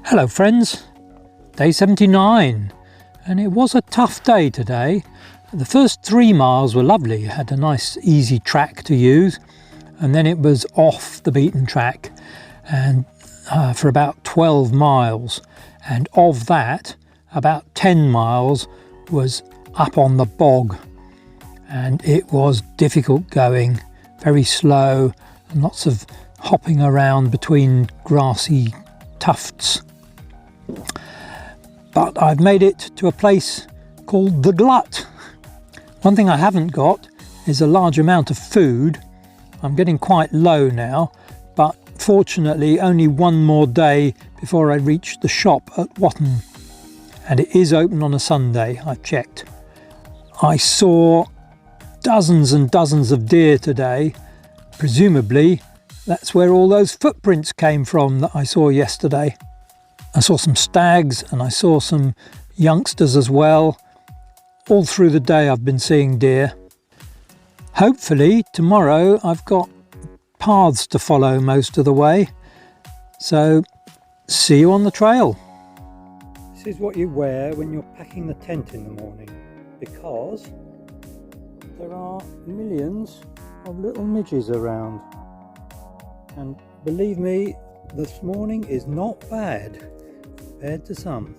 Hello friends, day 79, and it was a tough day today. The first 3 miles were lovely, had a nice easy track to use, and then it was off the beaten track and for about 12 miles, and of that about 10 miles was up on the bog, and it was difficult going, very slow, and lots of hopping around between grassy tufts. But I've made it to a place called the Glutt. One thing I haven't got is a large amount of food. I'm getting quite low now, but fortunately only one more day before I reach the shop at Watton. And it is open on a Sunday, I've checked. I saw dozens and dozens of deer today. Presumably that's where all those footprints came from that I saw yesterday. I saw some stags and I saw some youngsters as well. All through the day I've been seeing deer. Hopefully tomorrow I've got paths to follow most of the way. So see you on the trail. This is what you wear when you're packing the tent in the morning, because there are millions of little midges around. And believe me, this morning is not bad compared to some.